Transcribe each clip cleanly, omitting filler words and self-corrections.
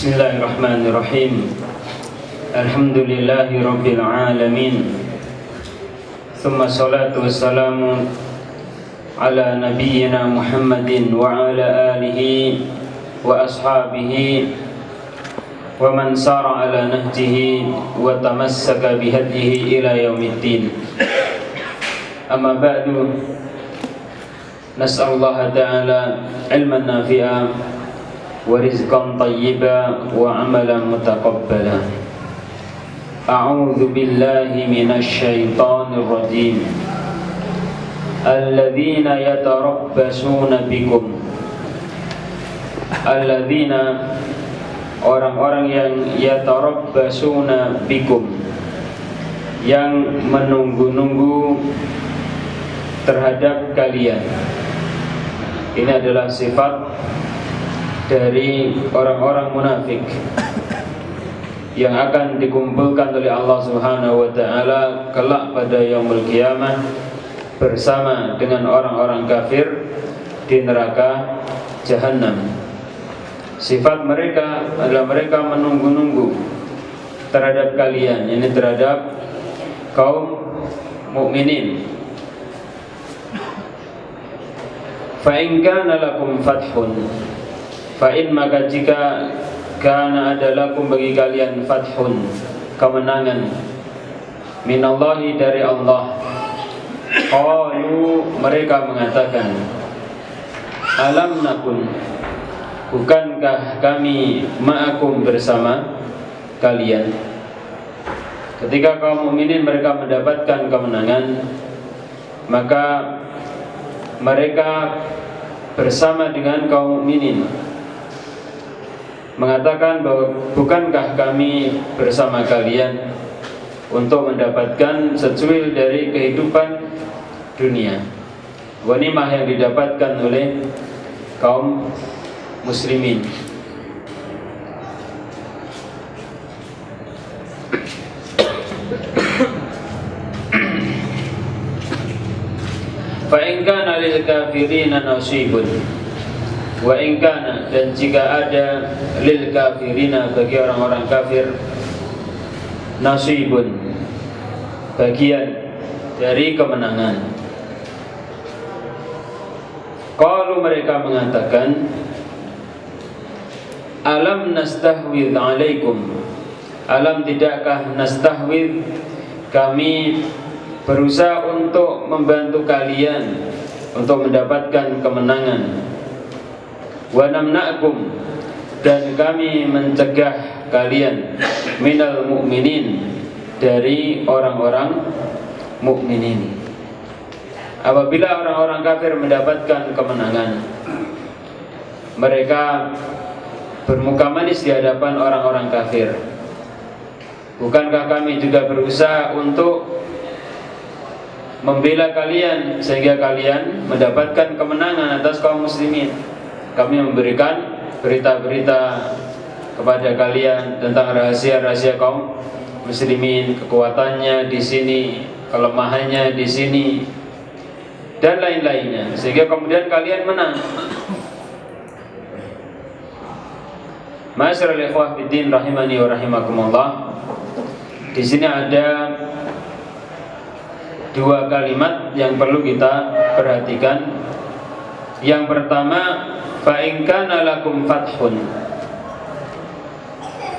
Bismillahirrahmanirrahim. Alhamdulillahi rabbil alamin. Thumma salatu wassalamu ala nabiyyina Muhammadin wa ala alihi wa ashabihi wa man sara ala nahjihi wa tamassaka bihadihi ila yaumiddin. Amma ba'du. Nas'alullaha ta'ala ilman nafi'a wa rizqan tayyiban wa amalan mutaqabbala. A'udzu billahi minasy syaithanir rajim. Alladzina yatarabbasuna bikum. Alladzina, orang-orang yang yatarabbasuna bikum, yang menunggu-nunggu terhadap kalian. Ini adalah sifat dari orang-orang munafik yang akan dikumpulkan oleh Allah Subhanahu wa taala kelak pada yaumul qiyamah bersama dengan orang-orang kafir di neraka Jahannam. Sifat mereka adalah mereka menunggu-nunggu terhadap kalian, ini terhadap kaum mukminin. Fa in kana lakum fathun, fa'in, maka jika kana adalakum bagi kalian fathun, kemenangan, minallahi, dari Allah, qalu, mereka mengatakan, alam nakun, bukankah kami ma'akum, bersama kalian. Ketika kaum mukminin mereka mendapatkan kemenangan, maka mereka bersama dengan kaum mukminin mengatakan bahwa bukankah kami bersama kalian untuk mendapatkan secuil dari kehidupan dunia, ghanimah yang didapatkan oleh kaum muslimin. Fa in kana lil kafirina nasibun, wa in kana, dan jika ada, lil kafirina, bagi orang-orang kafir, nasibun, bagian dari kemenangan. Qalu, mereka mengatakan, alam nastahwidh alaikum, alam, tidakkah, nastahwidh, kami berusaha untuk membantu kalian untuk mendapatkan kemenangan, wa namna'kum, dan kami mencegah kalian, minal mu'minin, dari orang-orang mukminin. Apabila orang-orang kafir mendapatkan kemenangan, mereka bermuka manis di hadapan orang-orang kafir. Bukankah kami juga berusaha untuk membela kalian sehingga kalian mendapatkan kemenangan atas kaum muslimin? Kami memberikan berita-berita kepada kalian tentang rahasia-rahasia kaum muslimin, kekuatannya di sini, kelemahannya di sini, dan lain-lainnya, sehingga kemudian kalian menang. Ma'asyiral ikhwah fiddin rahimani wa rahimakumullah. Di sini ada dua kalimat yang perlu kita perhatikan. Yang pertama, fa in kana lakum fathun.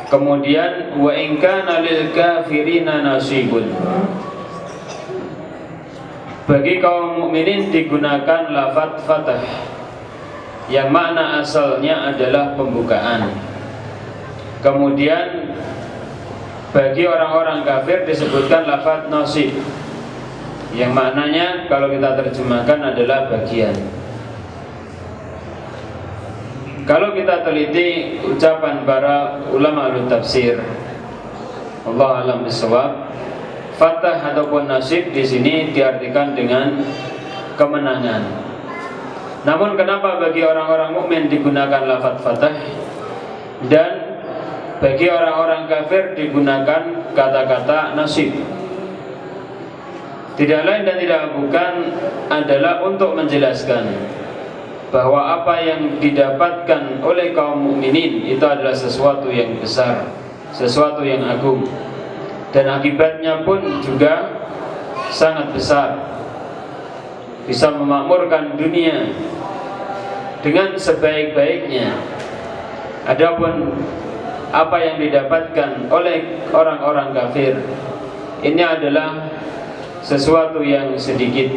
Kemudian, wa in kana lil kafirina nasibun. Bagi kaum mukminin digunakan lafaz fathah yang makna asalnya adalah pembukaan. Kemudian bagi orang-orang kafir disebutkan lafaz nasib yang maknanya kalau kita terjemahkan adalah bagian. Kalau kita teliti ucapan para ulama al-tafsir, Allah alam bisawab, fathah ataupun nasib di sini diartikan dengan kemenangan. Namun kenapa bagi orang-orang mukmin digunakan lafaz fathah dan bagi orang-orang kafir digunakan kata-kata nasib? Tidak lain dan tidak bukan adalah untuk menjelaskan bahwa apa yang didapatkan oleh kaum mukminin itu adalah sesuatu yang besar, sesuatu yang agung, dan akibatnya pun juga sangat besar, bisa memakmurkan dunia dengan sebaik-baiknya. Adapun apa yang didapatkan oleh orang-orang kafir, ini adalah sesuatu yang sedikit,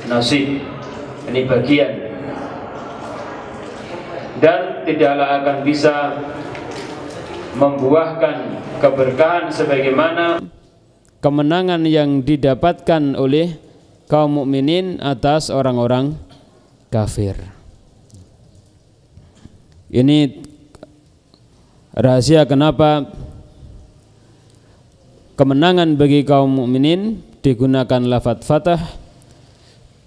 nasib, ini bagian, dan tidaklah akan bisa membuahkan keberkahan sebagaimana kemenangan yang didapatkan oleh kaum mukminin atas orang-orang kafir. Ini rahasia kenapa kemenangan bagi kaum mukminin digunakan lafadz fathah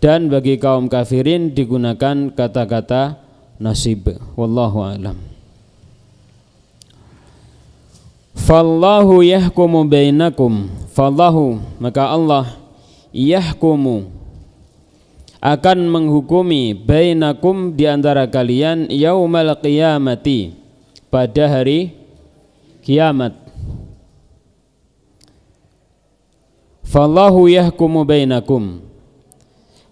dan bagi kaum kafirin digunakan kata-kata nasib. Wallahu a'lam. Fallahu yahkumu bainakum. Fallahu, maka Allah yahkumu, akan menghukumi bainakum, di antara kalian, yaumal qiyamati, pada hari kiamat. Fallahu yahkumu bainakum,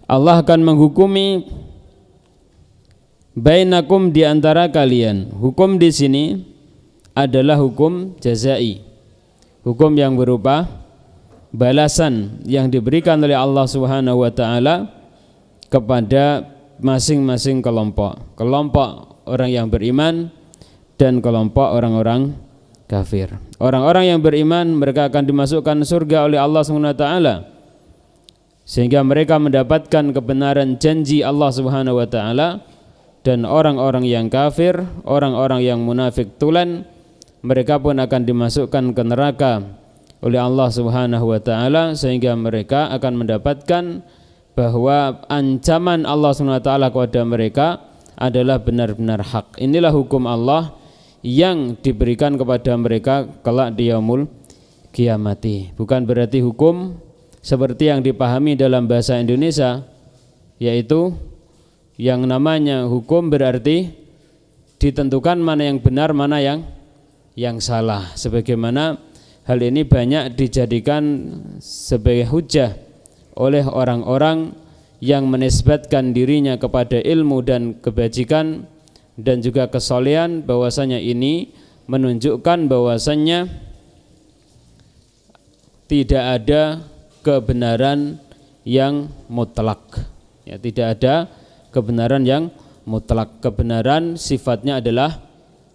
Allah akan menghukumi bainakum, di antara kalian. Hukum di sini adalah hukum jazai, hukum yang berupa balasan yang diberikan oleh Allah Subhanahu wa taala kepada masing-masing kelompok orang yang beriman dan kelompok orang-orang kafir. Orang-orang yang beriman, mereka akan dimasukkan surga oleh Allah Subhanahu wa taala, sehingga mereka mendapatkan kebenaran janji Allah Subhanahu wa taala. Dan orang-orang yang kafir, orang-orang yang munafik tulen, mereka pun akan dimasukkan ke neraka oleh Allah Subhanahu wa taala, sehingga mereka akan mendapatkan bahwa ancaman Allah Subhanahu wa taala kepada mereka adalah benar-benar hak. Inilah hukum Allah yang diberikan kepada mereka kelak di yaumul kiamati. Bukan berarti hukum seperti yang dipahami dalam bahasa Indonesia, yaitu yang namanya hukum berarti ditentukan mana yang benar, mana yang salah. Sebagaimana hal ini banyak dijadikan sebagai hujah oleh orang-orang yang menisbatkan dirinya kepada ilmu dan kebajikan dan juga kesolehan, bahwasanya ini menunjukkan bahwasanya tidak ada kebenaran yang mutlak. Ya, tidak ada kebenaran yang mutlak. Kebenaran sifatnya adalah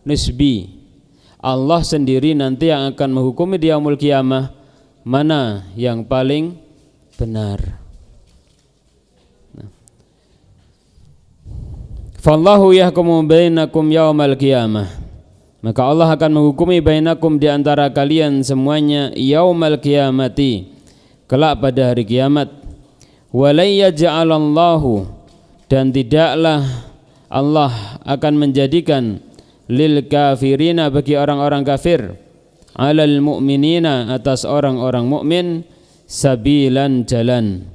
nisbi. Allah sendiri nanti yang akan menghukumi di yaumul qiyamah mana yang paling benar. Fallahu yahkumu bainakum yaumal qiyamah, maka Allah akan menghukumi bainakum, di antara kalian semuanya, yaumal qiyamati, kelak pada hari kiamat. Walay yaj'alallahu, dan tidaklah Allah akan menjadikan lil kafirina, bagi orang-orang kafir, alal mu'minina, atas orang-orang mukmin, sabilan, jalan.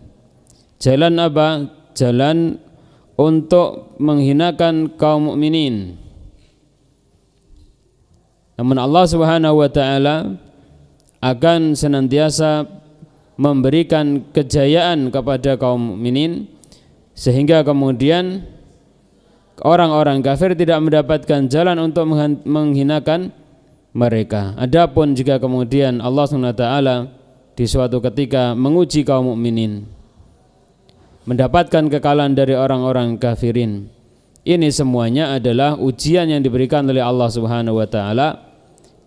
Jalan apa? Jalan untuk menghinakan kaum mukminin. Namun Allah Subhanahu wa taala akan senantiasa memberikan kejayaan kepada kaum mukminin, sehingga kemudian orang-orang kafir tidak mendapatkan jalan untuk menghinakan mereka. Adapun jika kemudian Allah SWT di suatu ketika menguji kaum mukminin, mendapatkan kekalahan dari orang-orang kafirin, ini semuanya adalah ujian yang diberikan oleh Allah Subhanahu wa taala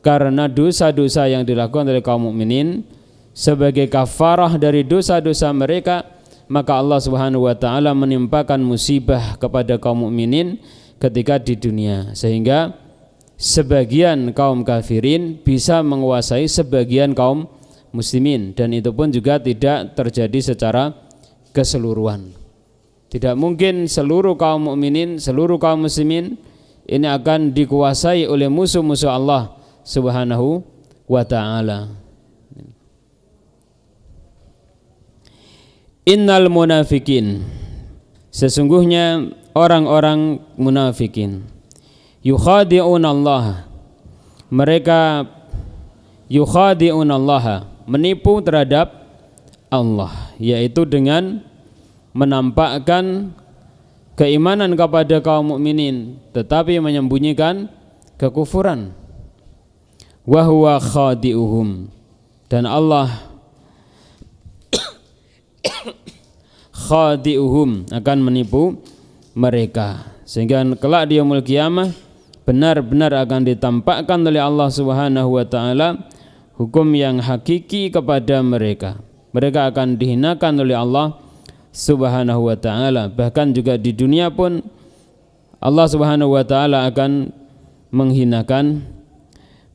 karena dosa-dosa yang dilakukan oleh kaum mukminin. Sebagai kafarah dari dosa-dosa mereka, maka Allah Subhanahu wa taala menimpakan musibah kepada kaum mukminin ketika di dunia, sehingga sebagian kaum kafirin bisa menguasai sebagian kaum muslimin, dan itu pun juga tidak terjadi secara keseluruhan. Tidak mungkin seluruh kaum mukminin, seluruh kaum muslimin ini akan dikuasai oleh musuh-musuh Allah Subhanahu wa taala. Innal munafikin, Sesungguhnya orang-orang munafikin yukhadi'un Allah, mereka yukhadi'un Allah, menipu terhadap Allah, yaitu dengan menampakkan keimanan kepada kaum mukminin tetapi menyembunyikan kekufuran. Wa huwa khadi'uhum, dan Allah khadi'uhum, akan menipu mereka, sehingga kelak di yaumul qiyamah benar-benar akan ditampakkan oleh Allah Subhanahu wa taala hukum yang hakiki kepada mereka. Mereka akan dihinakan oleh Allah Subhanahu wa taala. Bahkan juga di dunia pun Allah Subhanahu wa taala akan menghinakan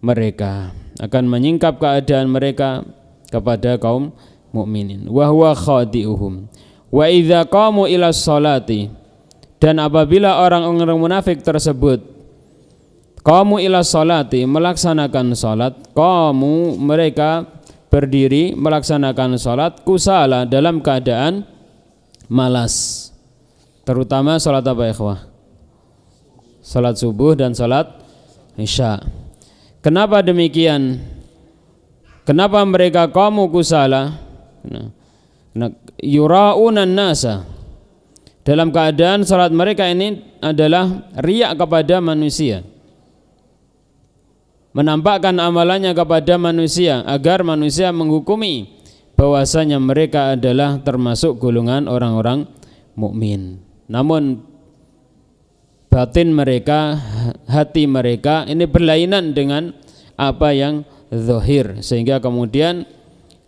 mereka, akan menyingkap keadaan mereka kepada kaum mukminin. Wa huwa khadi'uhum. Wa idza qamu ila sholati, dan apabila orang-orang munafik tersebut qamu ila sholati, melaksanakan salat, qamu, mereka berdiri melaksanakan salat, kusala, dalam keadaan malas. Terutama salat apa ikhwah? Salat subuh dan salat isya. Kenapa demikian? Kenapa mereka qamu kusala? Yura'unan nasa, dalam keadaan salat mereka ini adalah riya kepada manusia, menampakkan amalannya kepada manusia agar manusia menghukumi bahwasanya mereka adalah termasuk golongan orang-orang mukmin. Namun batin mereka, hati mereka ini berlainan dengan apa yang zahir, sehingga kemudian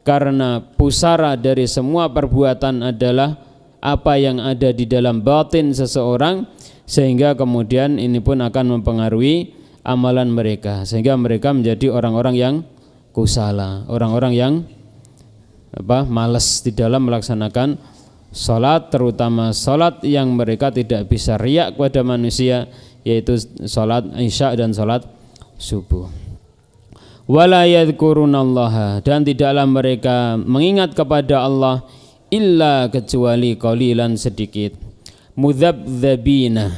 karena pusara dari semua perbuatan adalah apa yang ada di dalam batin seseorang, sehingga kemudian ini pun akan mempengaruhi amalan mereka, sehingga mereka menjadi orang-orang yang kusala, orang-orang yang malas di dalam melaksanakan salat, terutama salat yang mereka tidak bisa riya kepada manusia, yaitu salat isya dan salat subuh. Wala yadhkurunallaha, dan tidaklah mereka mengingat kepada Allah illa kecuali qalilan, sedikit. Mudzabdzabina,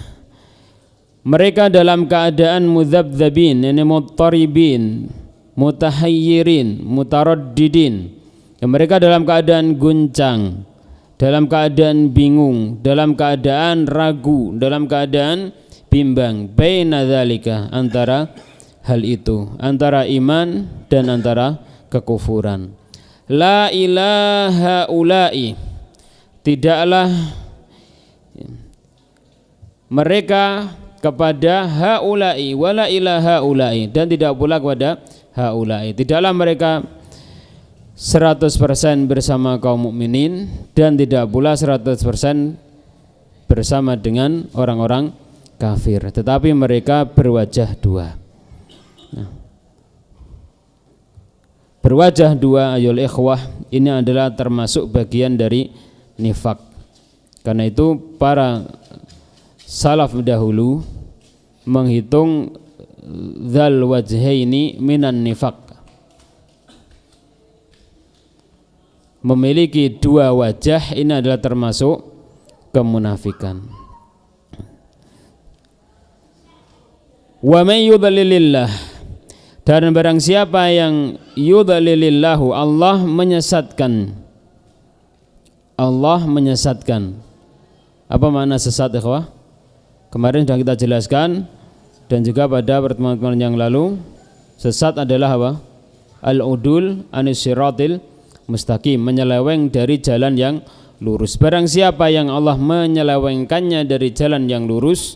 mereka dalam keadaan mudzabdzabin, ini muttaribin, mutahayyirin, mutaraddidin. Mereka dalam keadaan guncang, dalam keadaan bingung, dalam keadaan ragu, dalam keadaan bimbang. Baina dzalika, antara hal itu, antara iman dan antara kekufuran. La ilaha ulai, tidaklah mereka kepada haulai, wala ilaha ulai, dan tidak pula kepada haulai, tidaklah mereka 100% bersama kaum mukminin dan tidak pula 100% bersama dengan orang-orang kafir, tetapi mereka berwajah dua. Berwajah dua ayol ikhwah, ini adalah termasuk bagian dari nifak. Karena itu para salaf dahulu menghitung dzal wajhaini minan nifak, memiliki dua wajah ini adalah termasuk kemunafikan. Wa may yudlilillah, dan barang siapa yang yudlilillahu, Allah menyesatkan. Allah menyesatkan. Apa makna sesat ikhwah? Kemarin sudah kita jelaskan, dan juga pada pertemuan yang lalu, sesat adalah apa? Al-udul anis siratil mustaqim, menyeleweng dari jalan yang lurus. Barang siapa yang Allah menyelewengkannya dari jalan yang lurus,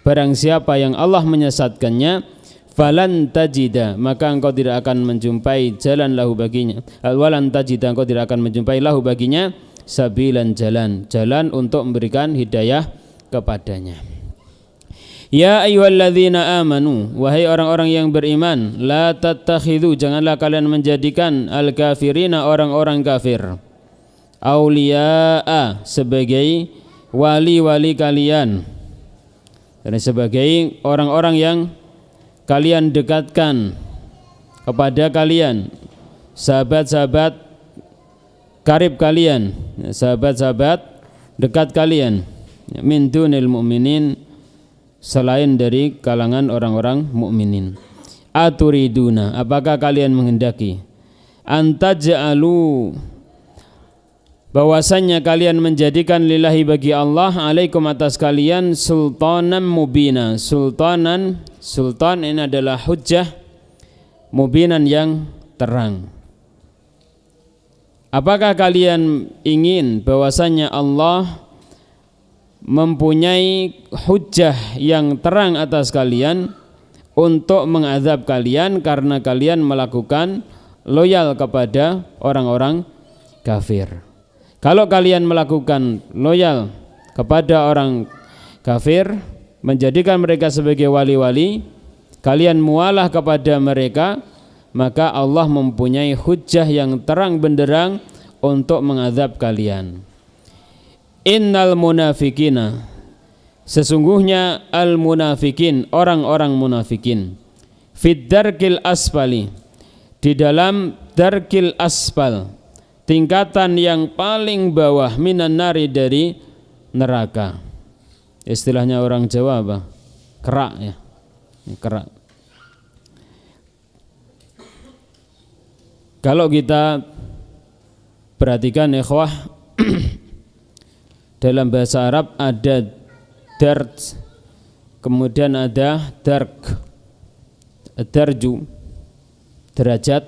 barang siapa yang Allah menyesatkannya, falan tajida, maka engkau tidak akan menjumpai jalan lahu baginya. Walan tajida, engkau tidak akan menjumpai lahu baginya sabilan, jalan untuk memberikan hidayah kepadanya. Ya ayyuhalladzina amanu, wahai orang-orang yang beriman, la tattakhidhu, janganlah kalian menjadikan al-kafirina, orang-orang kafir, auliya'a, sebagai wali-wali kalian, dan sebagai orang-orang yang kalian dekatkan kepada kalian, sahabat-sahabat karib kalian, sahabat-sahabat dekat kalian. min dunil mu'minin, selain dari kalangan orang-orang mukminin. Aturiduna, apakah kalian menghendaki, antaj'alu, bahwasannya kalian menjadikan lillahi bagi Allah, alaikum atas kalian, sultanan mubina. Sultan ini adalah hujjah, mubinan yang terang. Apakah kalian ingin bahwasannya Allah mempunyai hujjah yang terang atas kalian untuk mengazab kalian karena kalian melakukan loyal kepada orang-orang kafir? Kalau kalian melakukan loyal kepada orang kafir, menjadikan mereka sebagai wali-wali, kalian mualah kepada mereka, maka Allah mempunyai hujjah yang terang benderang untuk mengazab kalian. Innal munafikina, sesungguhnya al munafikin, orang-orang munafikin, fid darkil asfali, di dalam darkil asfal, tingkatan yang paling bawah, minan nari, dari neraka. Istilahnya orang Jawa apa? Kerak ya. Kerak. Kalau kita perhatikan ikhwah, dalam bahasa Arab ada dart, kemudian ada dark, darju, derajat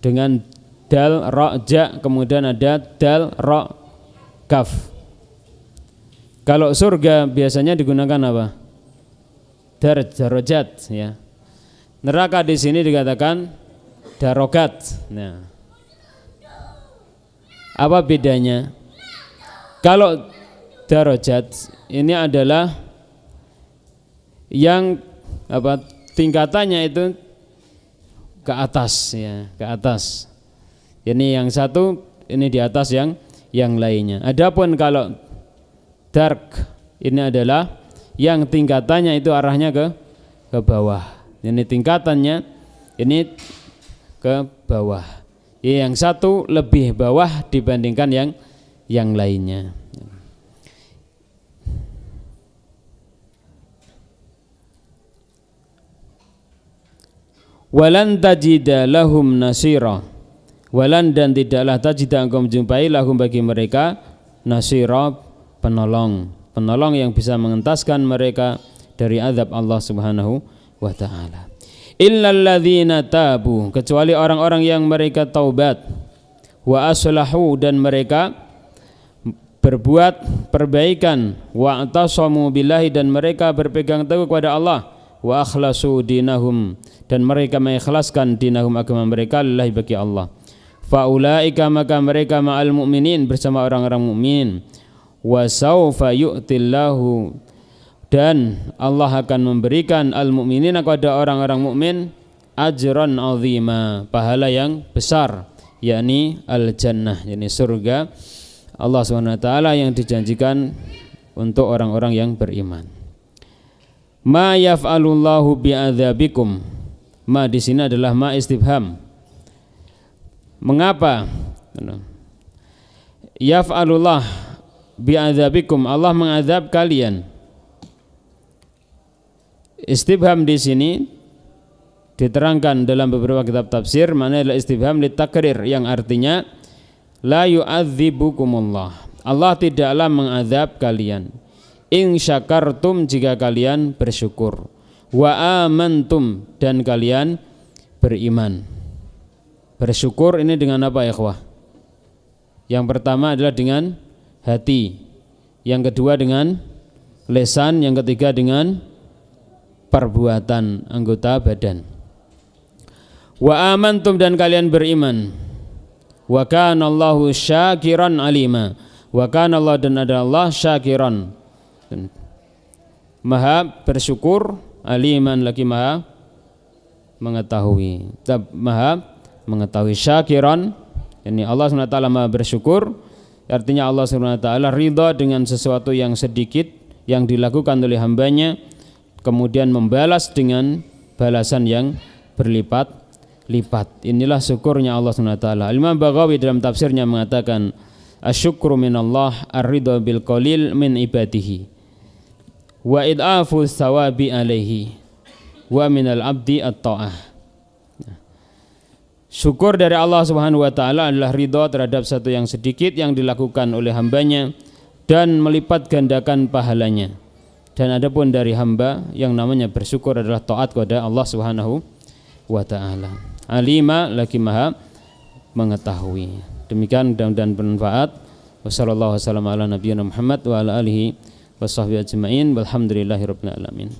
dengan dal, ra, ja, kemudian ada dal, ra, kaf. Kalau surga biasanya digunakan apa? Darajat ya. Neraka di sini dikatakan darogat. Nah, apa bedanya? Kalau darajat ini adalah yang apa, tingkatannya itu ke atas ya, ke atas. Ini yang satu, ini di atas yang lainnya. Adapun kalau dark ini adalah yang tingkatannya itu arahnya ke bawah. Ini tingkatannya ini ke bawah. Yang satu lebih bawah dibandingkan yang lainnya. Walan tajida lahum nasira, walan, dan tidaklah tajida engkau menjumpai, lahum, bagi mereka, nasira, penolong yang bisa mengentaskan mereka dari azab Allah Subhanahu wa taala. Illal ladzina tabu, kecuali orang-orang yang mereka taubat, wa aslahu, dan mereka berbuat perbaikan, wa atasamu billahi, dan mereka berpegang teguh kepada Allah, wa akhlasu dinahum, dan mereka mengikhlaskan dinahum, agama mereka, lillahi, bagi Allah. Faulaika, maka mereka, ma'al mu'minin, bersama orang-orang mukmin. Wa saufa yu'tillahu, dan Allah akan memberikan al-mu'minin kepada orang-orang mukmin ajran azima, pahala yang besar, yakni al-jannah, yakni surga Allah SWT yang dijanjikan untuk orang-orang yang beriman. Ma yaf'alullahu bi'adzabikum, ma di sini adalah ma istifham. Mengapa yaf'alullah bi'adzabikum, Allah mengazab kalian? Istifham di sini diterangkan dalam beberapa kitab tafsir, maknanya adalah istifham litakrir, yang artinya la yu'adzibukumullah, Allah tidaklah mengazab kalian, in syakartum, jika kalian bersyukur, wa amantum, dan kalian beriman. Bersyukur ini dengan apa ya ikhwah? Yang pertama adalah dengan hati, yang kedua dengan lisan, yang ketiga dengan perbuatan anggota badan. Wa amantum, dan kalian beriman. Wa kana Allahu syakiran alima, wa kana Allah, dan ada Allah syakiran, maha bersyukur, aliman, lagi maha mengetahui, maha mengetahui. Syakiran, ini Allah SWT maha bersyukur, artinya Allah SWT ridha dengan sesuatu yang sedikit yang dilakukan oleh hambanya, kemudian membalas dengan balasan yang berlipat-lipat. Inilah syukurnya Allah SWT. Imam Baghawi dalam tafsirnya mengatakan, asyukru minallah ar-ridha bil qalil min ibadihi wa id'afu thawabi alaihi wa minal abdi at-ta'ah. Syukur dari Allah Subhanahu wa taala adalah ridha terhadap satu yang sedikit yang dilakukan oleh hambanya dan melipat gandakan pahalanya. Dan adapun dari hamba yang namanya bersyukur adalah taat kepada Allah Subhanahu wa taala. Alima lagi maha mengetahui. Demikian mudah-mudahan bermanfaat. Wassallallahu wasallam ala nabiyina Muhammad wa ala alihi washabbihi ajmain. Walhamdulillahirabbil alamin.